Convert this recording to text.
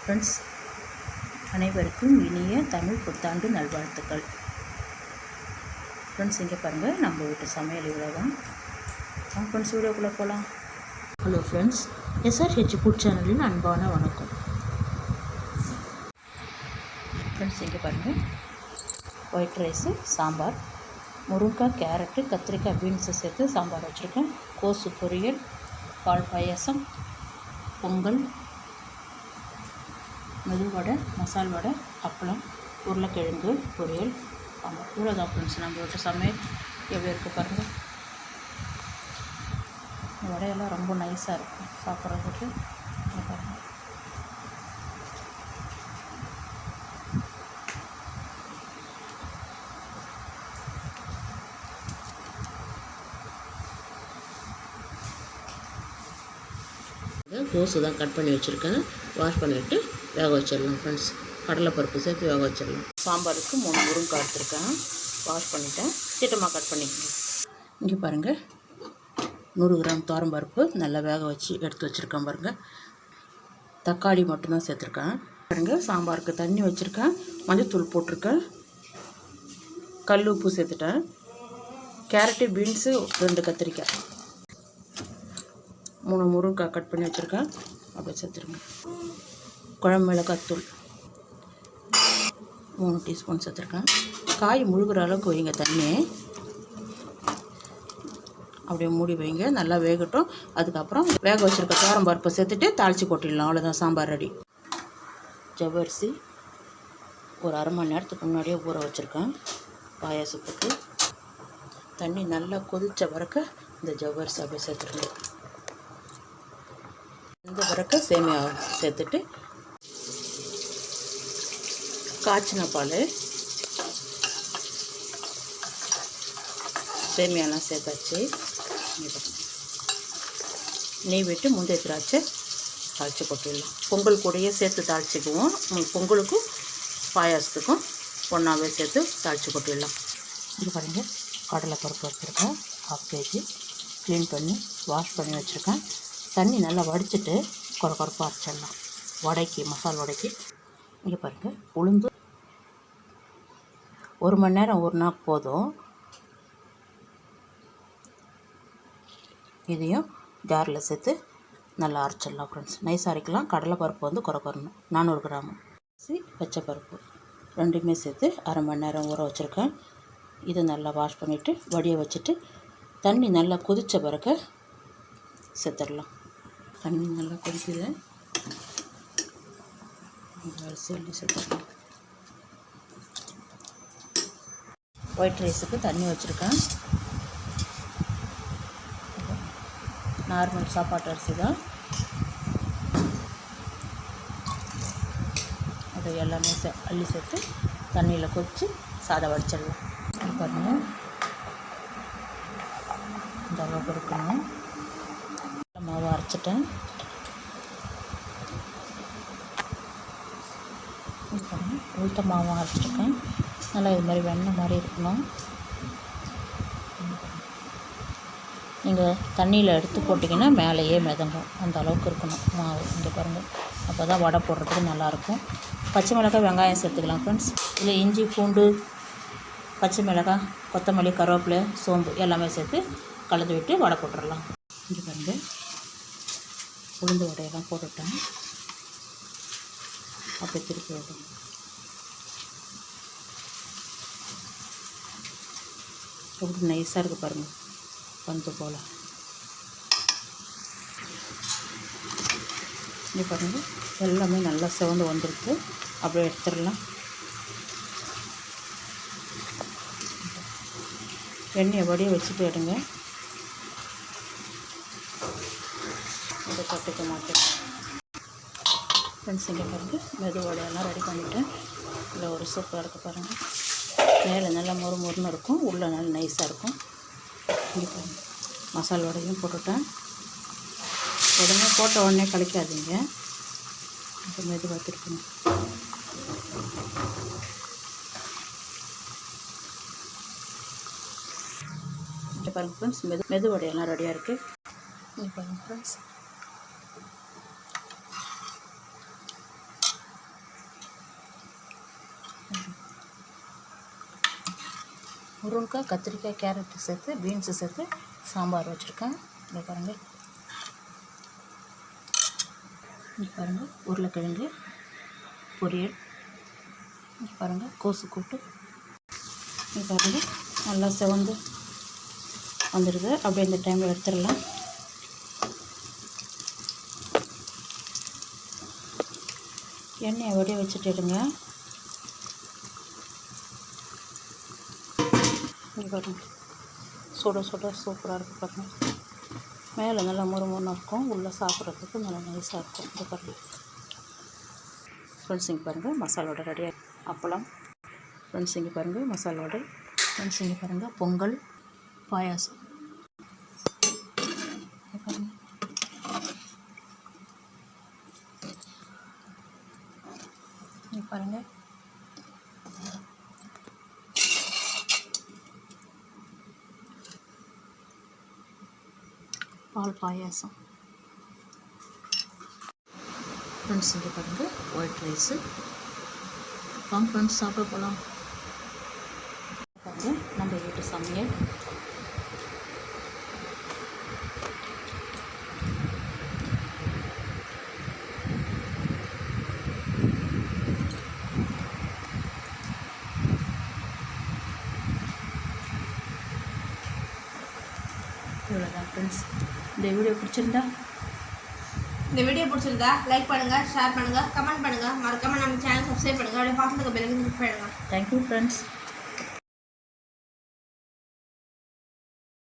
Friends, அனைவருக்கும் இனிய தமிழ் புத்தாண்டு நல்வாழ்த்துக்கள். ஃப்ரெண்ட்ஸ், இங்கே பாருங்கள், நம்ம வீட்டு சமையல் இவ்வளோ தான். ஃப்ரெண்ட்ஸ், வீடியோக்குள்ளே போகலாம். ஹலோ ஃப்ரெண்ட்ஸ், SRH ஃபுட் சேனலின் அன்பான வணக்கம். ஃப்ரெண்ட்ஸ், இங்கே பாருங்கள், ஒயிட் ரைஸு, சாம்பார், முருங்கைக்காய், கேரட்டு, கத்திரிக்காய், பீன்ஸை சேர்த்து சாம்பார் வச்சுருக்கேன். கோசு பொரியல், பால் பாயாசம், பொங்கல், மெதுவடை, மசால் வடை, அப்பளம், உருளைக்கிழங்கு பொரியல், சாம்பார். இவ்வளோதான் ஃப்ரெண்ட்ஸ் நம்ம வீட்டு சமையல். எப்படி இருக்குது பாருங்கள். இந்த வடையெல்லாம் ரொம்ப நைஸாக இருக்கும் சாப்பிட்றதுக்கு. பாருங்கள், கோஸு தான் கட் பண்ணி வச்சுருக்கேன். வாஷ் பண்ணிவிட்டு வேக வச்சிடலாம் ஃப்ரெண்ட்ஸ். கடலைப்பருப்பு சேர்த்து வேக வச்சிடலாம். சாம்பாருக்கு 3 முருங்கைக்காய் எடுத்துருக்கேன். வாஷ் பண்ணிவிட்டேன். திட்டமாக கட் பண்ணிக்கணும். இங்கே பாருங்கள், 100 கிராம் துவரம்பருப்பு நல்லா வேக வச்சு எடுத்து வச்சுருக்கேன் பாருங்கள். தக்காளி மட்டும்தான் சேர்த்துருக்கேன் பாருங்கள். சாம்பாருக்கு தண்ணி வச்சுருக்கேன். மஞ்சத்தூள் போட்டிருக்கேன். கல் உப்பு சேர்த்துட்டேன். கேரட்டு, பீன்ஸு, 2 கத்திரிக்காய், 3 முருங்கைக்காய் கட் பண்ணி வச்சுருக்கேன். அப்படியே சேர்த்துருங்க. குழம்பு மிளகாத்தூள் 3 டீஸ்பூன் சேர்த்துருக்கேன். காய் முழுகிற அளவுக்கு வைங்க தண்ணி. அப்படியே மூடி வைங்க, நல்லா வேகட்டும். அதுக்கப்புறம் வேக வச்சுருக்க துவரம்பருப்பை சேர்த்துட்டு தாளித்து கொட்டிடலாம். அவ்வளோதான், சாம்பார் ரெடி. ஜவ்வரிசி ஒரு அரை மணி நேரத்துக்கு முன்னாடியே ஊற வச்சுருக்கேன் பாயாசத்துக்கு. தண்ணி நல்லா கொதித்த பிறகு இந்த ஜவ்வரிசி அப்படியே சேர்த்துருங்க. இந்த பிறகு சேமியா சேர்த்துட்டு காய்ச்சின பால், சேமியாலாம் சேர்த்தாச்சு. நெய் விட்டு முந்தைய திராட்சை தாளித்து கொட்டிடலாம். பொங்கல் கூடயே சேர்த்து தாளிச்சிக்குவோம். பொங்கலுக்கும் பாயாசத்துக்கும் ஒன்றாவே சேர்த்து தாளித்து கொட்டிடலாம். இது பாருங்கள், கடலைப்பருப்பு வச்சுருக்கேன் 1/2 kg. க்ளீன் பண்ணி வாஷ் பண்ணி வச்சுருக்கேன். தண்ணி நல்லா வடிச்சிட்டு கொரப்பாக அரைச்சிடலாம். வடைக்கு, மசால் வடைக்கு. இங்கே பாருங்கள், உளுந்து 1 மணி நேரம் ஊறினா போதும். இதையும் ஜாரில் சேர்த்து நல்லா அரைச்சிடலாம் ஃப்ரெண்ட்ஸ். நைஸ் அரைக்கலாம். கடலைப்பருப்பு வந்து குறக்கணும். 400 கிராம். பச்சைப்பருப்பு 2மே சேர்த்து அரை மணி நேரம் ஊற வச்சுருக்கேன். இதை நல்லா வாஷ் பண்ணிவிட்டு வடிய வச்சுட்டு தண்ணி நல்லா கொதித்த பிறகு சேர்த்துடலாம். தண்ணி நல்லா கொதிக்குது. அரிசி அள்ளி சேர்த்துடலாம். ஒயிட் ரைஸுக்கு தண்ணி வச்சுருக்கேன். நார்மல் சாப்பாட்டு அரிசி தான். அது எல்லாமே அள்ளி சேர்த்து தண்ணியில் கொதித்து சாதம் வடிச்சிடலாம். பாருங்கள், இந்த அளவுக்கு இருக்கணும். மாவு அரைச்சிட்டேன். உளுத்த மாவு அரைச்சிருக்கேன். நல்லா இது மாதிரி வெண்ணெய் மாதிரி இருக்கணும். நீங்கள் தண்ணியில் எடுத்து போட்டிங்கன்னா மேலேயே மிதங்கும். அந்த அளவுக்கு இருக்கணும் மாவு. இங்கே பாருங்கள், அப்போ தான் வடை போடுறதுக்கு நல்லாயிருக்கும். பச்சை மிளகாய், வெங்காயம் சேர்த்துக்கலாம் ஃப்ரெண்ட்ஸ். இல்லை இஞ்சி, பூண்டு, பச்சை மிளகாய், கொத்தமல்லி, கருவேப்பிலை, சோம்பு எல்லாமே சேர்த்து கலந்து விட்டு வடை போட்டுடலாம். இங்கே பாருங்கள், உளுந்து வடையெல்லாம் போட்டுவிட்டேன். அப்படியே திருப்பி விடும். எப்படி நைஸாக இருக்குது பாருங்கள், பஞ்சு போல். இங்கே பாருங்கள், எல்லாமே நல்லா சிவந்து வந்துருக்கு. அப்படியே எடுத்துடலாம். எண்ணெயை வடிய வச்சுட்டு எடுங்க. இதை கட்டிக்க மாட்டேன் ஃப்ரெண்ட்ஸ். இங்கே பாருங்கள், மெதுவடையெல்லாம் ரெடி பண்ணிவிட்டேன். இதில் ஒரு சூப்பராக இருக்குது பாருங்கள். மேலே நல்லா மொறுன்னு இருக்கும், உள்ளே நல்லா நைஸாக இருக்கும். இங்கே பாருங்கள், மசால் வடையும் போட்டுவிட்டேன். உடனே போட்ட உடனே கழிக்காதீங்க, இப்போ மெதுவாக திருப்பணும். இங்கே பாருங்கள் ஃப்ரெண்ட்ஸ், மெதுவடையெல்லாம் ரெடியாக இருக்குது. இங்கே பாருங்கள் ஃப்ரெண்ட்ஸ், முருங்கைக்காய், கத்திரிக்காய், கேரட்டு சேர்த்து பீன்ஸு சேர்த்து சாம்பார் வச்சுருக்கேன். இங்கே பாருங்கள். இங்கே பாருங்கள் உருளைக்கிழங்கு பொரியல். இங்கே பாருங்கள் கோஸு கூட்டு. இங்கே பாருங்கள் நல்லா செவந்து வந்துடுது. அப்படியே இந்த டைமில் எடுத்துடலாம். எண்ணெயை வடிய வச்சுட்டுடுங்க. இங்கே பாருங்கள் சுட சுட சூப்பராக இருக்குது பாருங்கள். மேலே நல்லா முறுமுறுன்னு இருக்கும், உள்ளே சாப்பிட்றதுக்கு நல்லா நைஸாக இருக்கும். இங்கே பாருங்கள் ஃப்ரெண்ட்ஸ். இங்கே பாருங்கள் மசாலோட ரெடியாக அப்பளம். ஃப்ரெண்ட்ஸ் இங்கே பாருங்கள் மசாலோட. ஃப்ரெண்ட்ஸ் இங்கே பாருங்கள் பொங்கல் பாயாசம். இங்கே பாருங்கள் இங்கே பாருங்கள் பால் பாயாசம். ஃப்ரெண்ட்ஸ் இங்கே பாருங்கள் ஒயிட் ரைஸு. வாங்க ஃப்ரெண்ட்ஸ் சாப்பிட போகலாம். பாருங்கள் நம்ம வீட்டு சமையல். இவ்வளோதான் ஃப்ரெண்ட்ஸ். இந்த வீடியோ பிடிச்சிருந்தா லைக் பண்ணுங்கள், ஷேர் பண்ணுங்கள், கமெண்ட் பண்ணுங்கள். மறக்காமல் நம்ம சேனல் சப்ஸ்கிரைப் பண்ணுங்கள். அப்படியே பக்கத்துல பெல் ஐகானை கிளிக் பண்ணுங்கள். Thank you friends.